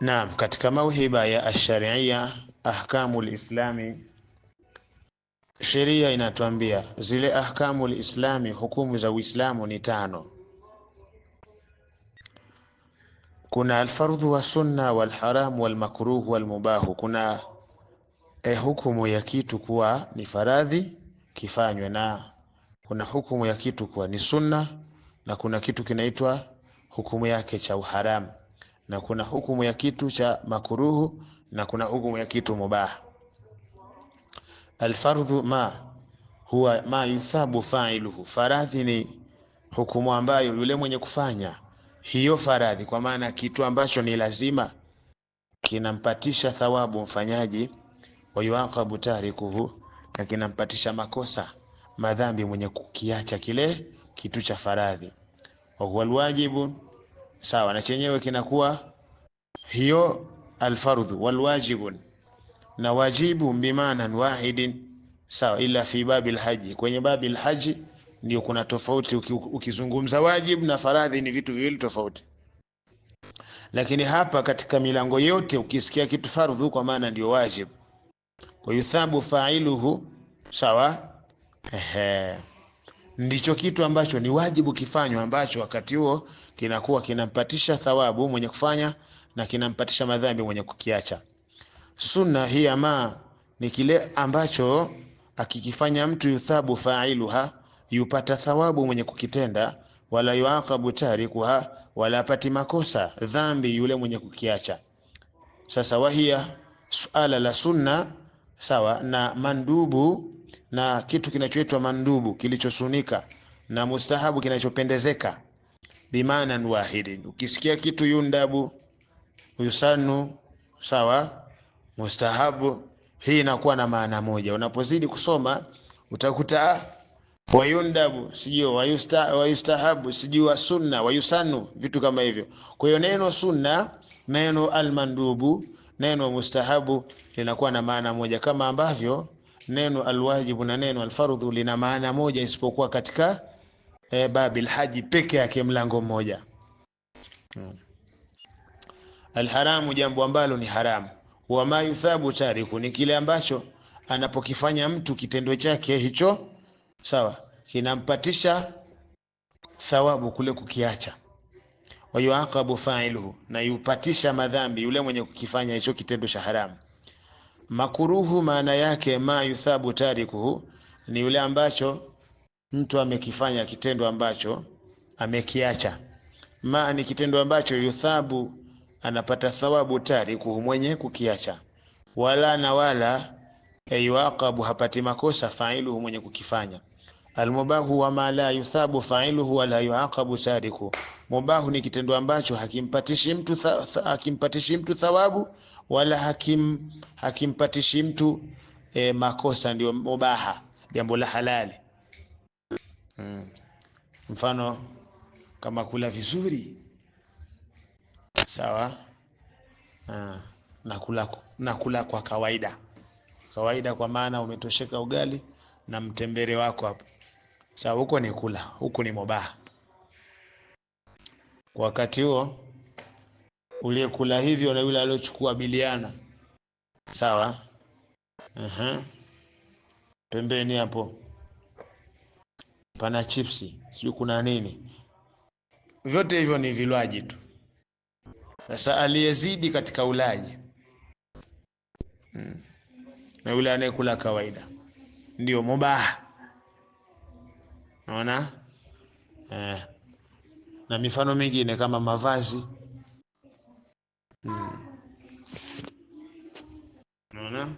Naam, katika mauhiba ya ash-shar'iyya ahkamul islami, sheria inatuambia zile ahkamul islami, hukumu za Uislamu ni 5. Kuna alfardhu wa sunna wal haram wal makruh wal mubah. Kuna hukumu ya kitu kuwa ni faradhi kifanywe, na kuna hukumu ya kitu kuwa ni sunna, na kuna kitu kinaitwa hukumu yake cha uharamu, na kuna hukumu ya kitu cha makruhu, na kuna hukumu ya kitu mubah. Alfardhu ma huwa ma yuthabu fa'iluhu, faradhi ni hukumu ambayo yule mwenye kufanya hiyo faradhi, kwa maana kitu ambacho ni lazima, kinampatisha thawabu mfanyaji, wa yuaqabu tarikuhu, na kinampatisha makosa madhambi mwenye kukiacha kile kitu cha faradhi. Wa huwa alwajibu, sawa na chenyewe kinakuwa hiyo alfardhu walwajibun, na wajibu bimaana wahidin, sawa, ila fi babil haji, kwenye babil haji ndio kuna tofauti. Ukizungumza wajibu na faradhi ni vitu viwili tofauti, lakini hapa katika milango yote ukisikia kitu fardhu, kwa maana ndio wajibu. Kwa yuthabu fa'iluhu, sawa, ndicho kitu ambacho ni wajibu kifanywa, ambacho wakati huo kinakuwa kinampatisha thawabu mwenye kufanya na kinampatisha madhambi mwenye kukiacha. Sunna hii ama ni kile ambacho akikifanya mtu yuthabu fa'iluha, yupata thawabu mwenye kukitenda, wala yuaqabu tarikuha, wala apati makosa dhambi yule mwenye kukiacha. Sasa wahia suala la sunna, sawa, na mandubu, na kitu kinachoitwa mandubu kilichosunika, na mustahabu kinachopendezeka, bimaana wahidin. Ukisikia kitu yundabu, yusanu, sawa, mustahabu, hii inakuwa na maana moja. Unapozidi kusoma utakuta wayundabu sijui wayustahabu sijui wa sunna wayusanu, vitu kama hivyo. Kwa hiyo neno sunna, neno almandubu, neno mustahabu linakuwa na maana moja, kama ambavyo neno alwajibu na neno alfardhu lina maana moja, isipokuwa katika babil haji peke yake, mlango mmoja. Alharamu, jambo ambalo ni haramu. Wa ma yuthabu tariku, ni kile ambacho anapokifanya mtu kitendo chake hicho, sawa, kinampatisha thawabu kule kukiacha. Wa yuaqabu fa'iluhu, na yupatisha madhambi yule mwenye kukifanya hicho kitendo cha haramu. Makuruhu, maana yake ma yuthabu tarikuhu, ni yule ambacho mtu amekifanya kitendo ambacho amekiacha. Ma ni kitendo ambacho yuthabu, anapata thawabu, tarikuhu, mwenye kukiacha. Wala na wala yuaqabu, hapati makosa, fa'iluhu, mwenye kukifanya. Almubahu wa ma la yuthabu fa'iluhu wala yuaqabu tariku. Mubahu ni kitendo ambacho hakimpatishi mtu thawabu wala hakimpatishi mtu makosa, ndio mubaha, jambo la halali. Mfano kama kula vizuri, sawa, nakula kwa kawaida, kwa maana umetosheka ugali na mtembere wako hapo, sawa, huko ni kula, huko ni mubaha. Kwa wakati huo uliyekula hivyo na yule aliyochukua biliana, sawa, pembeni hapo pana chipsi, sio kuna nini, vyote hivyo ni vilaji tu. Sasa aliyezidi katika ulaji na yule anayekula kawaida ndio mubaha. Unaona? Na mifano mingine kama mavazi, unaona?